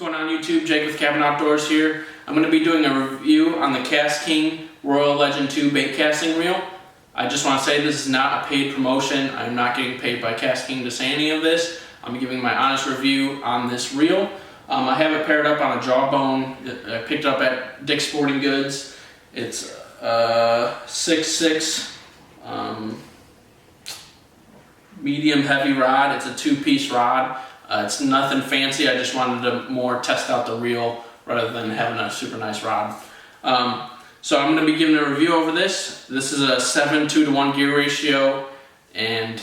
going on YouTube? Jake with Cabin Outdoors here. I'm going to be doing a review on the KastKing Royal Legend II baitcasting reel. I just want to say this is not a paid promotion. I'm not getting paid by KastKing to say any of this. I'm giving my honest review on this reel. I have it paired up on a Jawbone. I picked it up at Dick's Sporting Goods. It's a 6'6" medium heavy rod. It's a two-piece rod. It's nothing fancy. I just wanted to more test out the reel rather than having a super nice rod. So I'm going to be giving a review over this. This is a 7:2-to-1 gear ratio, and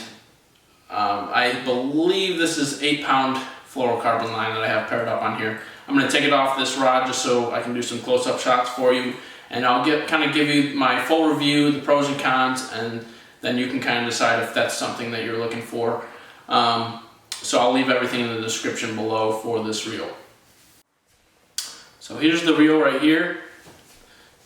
I believe this is 8-pound fluorocarbon line that I have paired up on here. I'm going to take it off this rod just so I can do some close-up shots for you, and I'll kind of give you my full review, the pros and cons, and then you can kind of decide if that's something that you're looking for. So I'll leave everything in the description below for this reel. So here's the reel right here.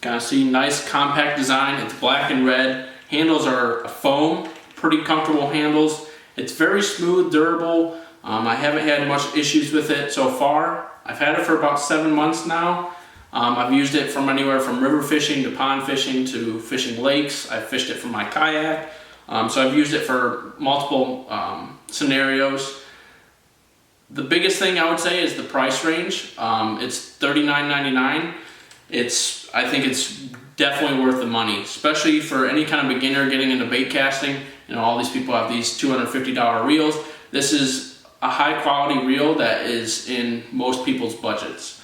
Kind of see nice compact design. It's black and red. Handles are a foam, pretty comfortable handles. It's very smooth, durable. I haven't had much issues with it so far. I've had it for about 7 months now. I've used it from anywhere from river fishing to pond fishing to fishing lakes. I've fished it from my kayak. So I've used it for multiple scenarios. The biggest thing I would say is the price range. It's $39.99. I think it's definitely worth the money, especially for any kind of beginner getting into bait casting. You know, all these people have these $250 reels. This is a high quality reel that is in most people's budgets.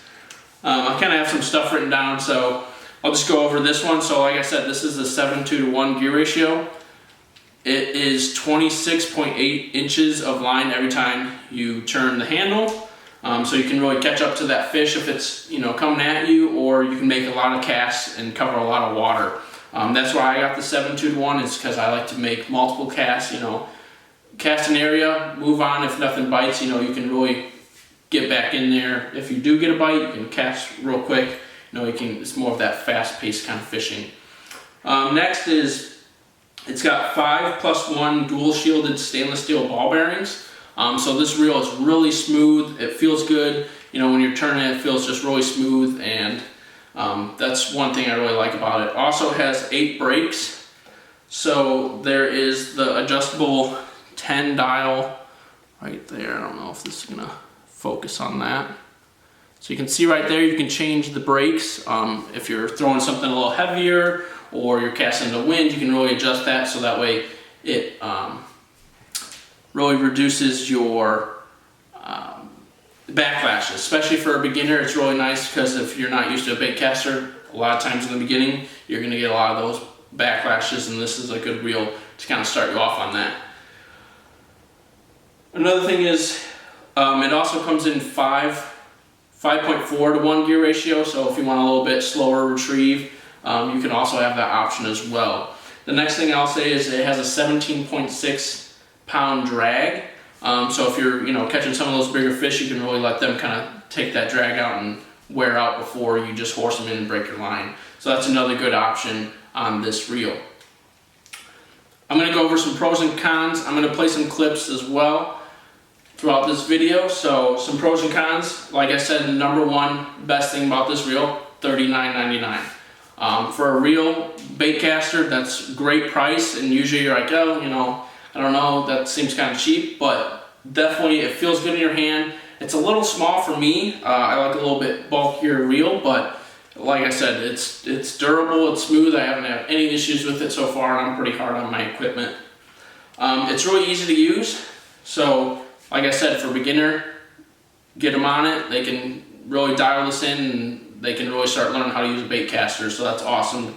I kind of have some stuff written down, so I'll just go over this one. So like I said, this is a 7:2-to-1 gear ratio. It is 26.8 inches of line every time you turn the handle. So you can really catch up to that fish if it's, you know, coming at you, or you can make a lot of casts and cover a lot of water. That's why I got the 7:2-to-1, is because I like to make multiple casts, you know, cast an area, move on. If nothing bites, you know, you can really get back in there. If you do get a bite, you can cast real quick. You know, it's more of that fast-paced kind of fishing. Next is, it's got 5+1 dual shielded stainless steel ball bearings. So this reel is really smooth. It feels good. You know, when you're turning it, it feels just really smooth, and that's one thing I really like about it. Also has 8 brakes. So there is the adjustable 10 dial right there. I don't know if this is gonna focus on that. So you can see right there, you can change the brakes. If you're throwing something a little heavier or you're casting the wind, you can really adjust that, so that way it really reduces your backlashes. Especially for a beginner, it's really nice, because if you're not used to a baitcaster, a lot of times in the beginning, you're going to get a lot of those backlashes, and this is a good reel to kind of start you off on that. Another thing is, it also comes in 5.4-to-1 gear ratio, so if you want a little bit slower retrieve, you can also have that option as well. The next thing I'll say is it has a 17.6-pound drag. So if you're, you know, catching some of those bigger fish, you can really let them kind of take that drag out and wear out before you just force them in and break your line. So that's another good option on this reel. I'm going to go over some pros and cons. I'm going to play some clips as well throughout this video. So some pros and cons. Like I said, the number one best thing about this reel, $39.99. For a real baitcaster, that's great price, and usually you're like, oh, you know, I don't know, that seems kind of cheap, but definitely it feels good in your hand. It's a little small for me. I like a little bit bulkier reel, but like I said, it's durable, it's smooth. I haven't had any issues with it so far, and I'm pretty hard on my equipment. It's really easy to use. So like I said, for beginner, get them on it. They can really dial this in, and they can really start learning how to use a baitcaster, so that's awesome.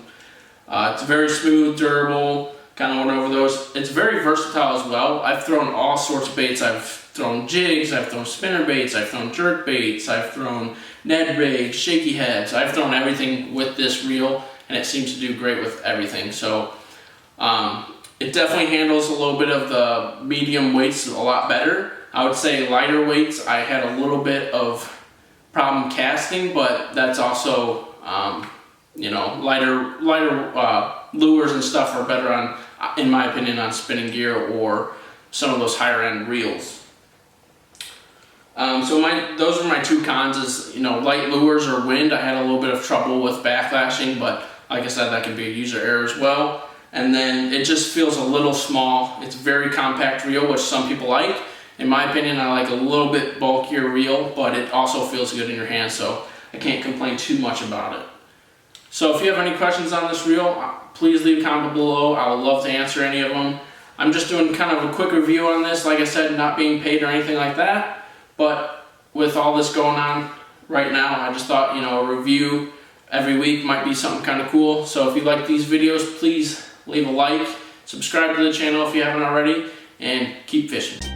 It's very smooth, durable, kind of went over those. It's very versatile as well. I've thrown all sorts of baits. I've thrown jigs, I've thrown spinner baits, I've thrown jerk baits, I've thrown Ned rigs, shaky heads. I've thrown everything with this reel, and it seems to do great with everything. So it definitely handles a little bit of the medium weights a lot better. I would say lighter weights, I had a little bit of problem casting, but that's also, you know, lighter lures and stuff are better on, in my opinion, on spinning gear or some of those higher end reels. Those are my two cons is, light lures or wind. I had a little bit of trouble with backlashing, but like I said, that can be a user error as well. And then it just feels a little small. It's a very compact reel, which some people like. In my opinion, I like a little bit bulkier reel, but it also feels good in your hand, so I can't complain too much about it. So if you have any questions on this reel, please leave a comment below. I would love to answer any of them. I'm just doing kind of a quick review on this, like I said, not being paid or anything like that. But with all this going on right now, I just thought, a review every week might be something kind of cool. So if you like these videos, please leave a like, subscribe to the channel if you haven't already, and keep fishing.